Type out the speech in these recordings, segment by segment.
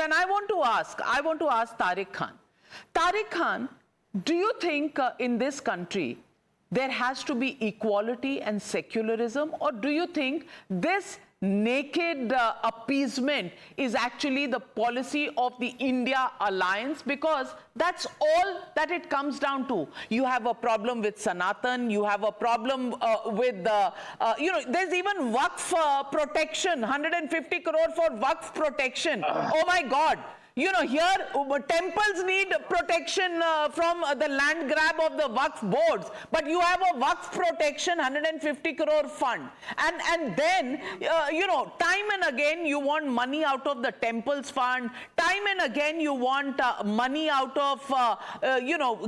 and I want to ask Tariq Khan. Tariq Khan, do you think in this country there has to be equality and secularism, or do you think this naked appeasement is actually the policy of the India alliance? Because that's all that it comes down to. You have a problem with Sanatan, you have a problem with there's even Waqf protection, 150 crore for Waqf protection. Oh my God. You know, here temples need protection from the land grab of the Waqf boards, but you have a Waqf protection 150 crore fund. And then, time and again you want money out of the temples fund, time and again you want money out of,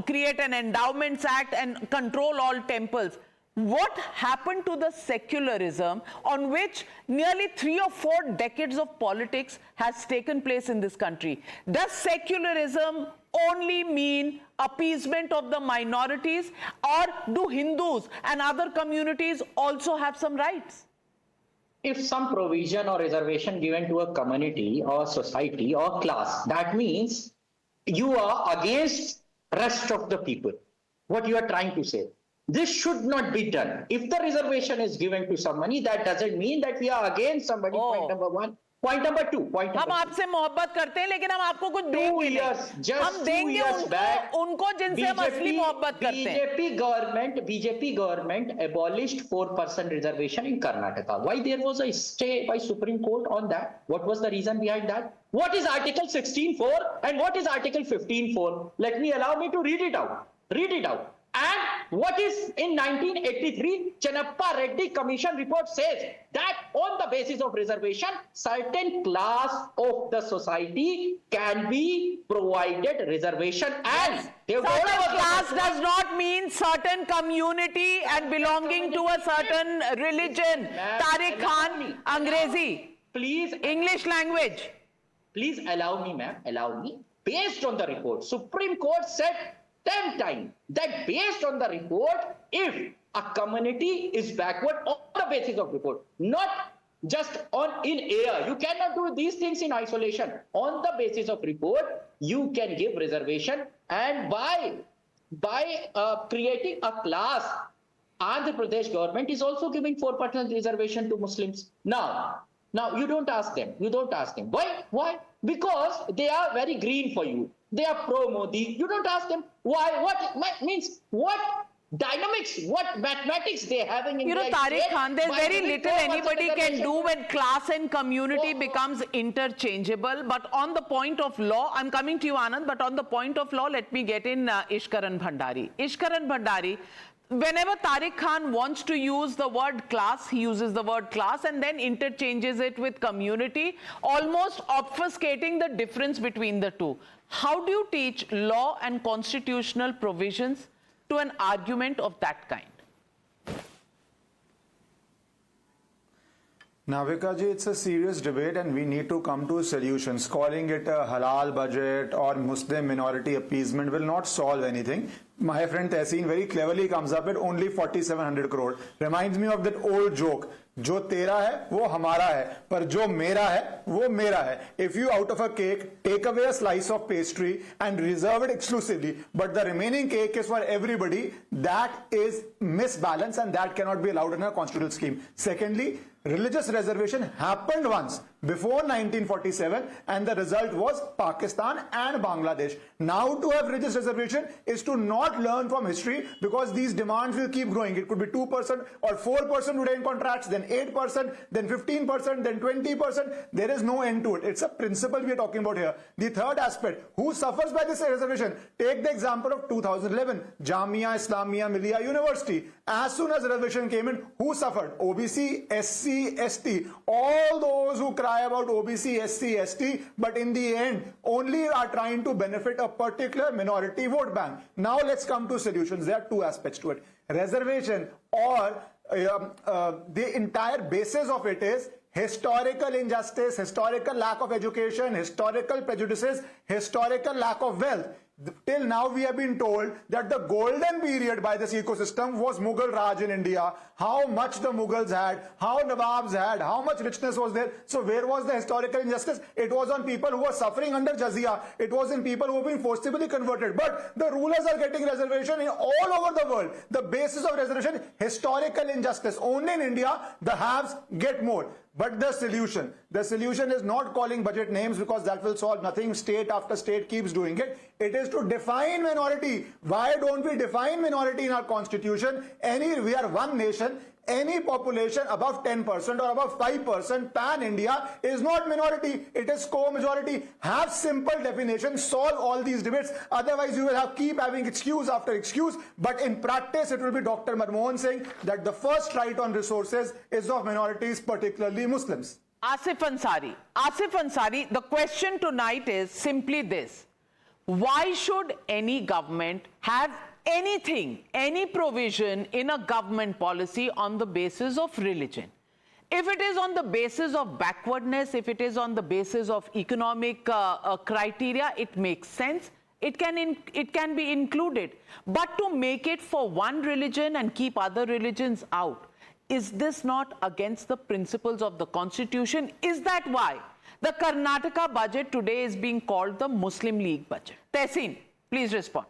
create an endowments act and control all temples. What happened to the secularism on which nearly 3 or 4 decades of politics has taken place in this country? Does secularism only mean appeasement of the minorities, or do Hindus and other communities also have some rights? If some provision or reservation given to a community or society or class, that means you are against rest of the people. What you are trying to say. This should not be done. If the reservation is given to somebody, that doesn't mean that we are against somebody. Oh. Point number one. Point number two. हम आपसे मोहब्बत करते हैं, लेकिन हम आपको कुछ देंगे नहीं. हम देंगे उनको जिनसे हम असली मोहब्बत करते हैं. BJP government abolished 4% reservation in Karnataka. Why there was a stay by Supreme Court on that? What was the reason behind that? What is Article 16.4 and what is Article 15.4? Allow me to read it out. Read it out. And what is in 1983, Chennappa Reddy Commission report says that on the basis of reservation, certain class of the society can be provided reservation. And certain class does not mean certain community and belonging to a certain religion. Tariq Khan, Angrezi, please, English language. Please allow me, ma'am, allow me. Based on the report, Supreme Court said 10 times that based on the report, if a community is backward on the basis of report, not just in air, you cannot do these things in isolation. On the basis of report, you can give reservation, and by creating a class, Andhra Pradesh government is also giving 4% reservation to Muslims. Now you don't ask them. Why? Because they are very green for you. They are pro-Modi. You don't ask them why. What dynamics, what mathematics they having in their Tariq Khan, there's very little anybody can do when class and community becomes interchangeable. But on the point of law, I'm coming to you, Anand, but on the point of law, let me get in Ishkaran Bhandari. Ishkaran Bhandari, whenever Tariq Khan wants to use the word class, he uses the word class and then interchanges it with community, almost obfuscating the difference between the two. How do you teach law and constitutional provisions to an argument of that kind? Navika ji, it's a serious debate and we need to come to solutions. Calling it a halal budget or Muslim minority appeasement will not solve anything. My friend Tehseen very cleverly comes up with only 4,700 crore. Reminds me of that old joke. जो तेरा है वो हमारा है, पर जो मेरा है वो मेरा है. If you out of a cake take away a slice of pastry and reserve it exclusively, but the remaining cake is for everybody, that is misbalance and that cannot be allowed in a constitutional scheme. Secondly, religious reservation happened once before 1947 and the result was Pakistan and Bangladesh. Now to have religious reservation is to not learn from history, because these demands will keep growing. It could be 2% or 4% would end contracts, then 8%, then 15%, then 20%. There is no end to it. It's a principle we are talking about here. The third aspect, who suffers by this reservation? Take the example of 2011, Jamia Islamia Millia University. As soon as reservation came in, who suffered? OBC, SC, ST. All those who cry about OBC, SC, ST, but in the end only are trying to benefit a particular minority vote bank. Now let's come to solutions. There are two aspects to it. Reservation, or the entire basis of it is historical injustice, historical lack of education, historical prejudices, historical lack of wealth. Till now, we have been told that the golden period by this ecosystem was Mughal Raj in India, how much the Mughals had, how Nawabs had, how much richness was there. So where was the historical injustice? It was on people who were suffering under jizya. It was in people who were being forcibly converted. But the rulers are getting reservation in all over the world. The basis of reservation, historical injustice. Only in India, the haves get more. But the solution is not calling budget names, because that will solve nothing. State after state keeps doing it. It is to define minority. Why don't we define minority in our constitution? We are one nation. Any population above 10% or above 5% pan-India is not minority. It is co-majority. Have simple definitions. Solve all these debates. Otherwise, you will keep having excuse after excuse. But in practice, it will be Dr. Manmohan saying that the first right on resources is of minorities, particularly Muslims. Asif Ansari, the question tonight is simply this. Why should any government have anything, any provision in a government policy on the basis of religion? If it is on the basis of backwardness, if it is on the basis of economic criteria, it makes sense. It can be included. But to make it for one religion and keep other religions out, is this not against the principles of the Constitution? Is that why the Karnataka budget today is being called the Muslim League budget? Tehseen, please respond.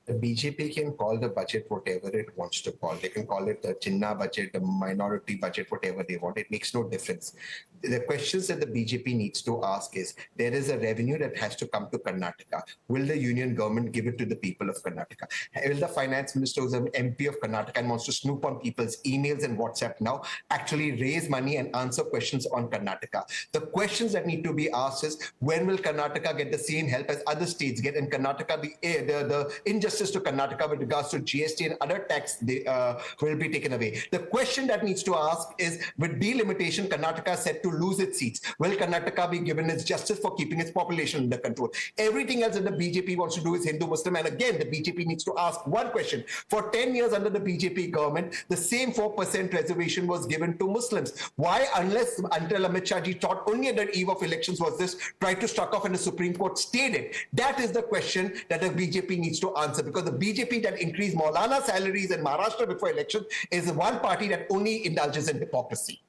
The BJP can call the budget whatever it wants to call. They can call it the Jinnah budget, the minority budget, whatever they want. It makes no difference. The questions that the BJP needs to ask is, there is a revenue that has to come to Karnataka. Will the union government give it to the people of Karnataka? Will the finance minister, who's an MP of Karnataka and wants to snoop on people's emails and WhatsApp now, actually raise money and answer questions on Karnataka? The questions that need to be asked is, when will Karnataka get the same help as other states get? In Karnataka, the injustice to Karnataka with regards to GST and other tax will be taken away. The question that needs to ask is, with delimitation, Karnataka is set to lose its seats. Will Karnataka be given its justice for keeping its population under control? Everything else that the BJP wants to do is Hindu-Muslim. And again, the BJP needs to ask one question. For 10 years under the BJP government, the same 4% reservation was given to Muslims. Why, until Amit Shah ji thought only at the eve of elections was this tried to struck off and the Supreme Court stayed it? That is the question that the BJP needs to answer. Because the BJP that increased Maulana salaries in Maharashtra before election is one party that only indulges in hypocrisy.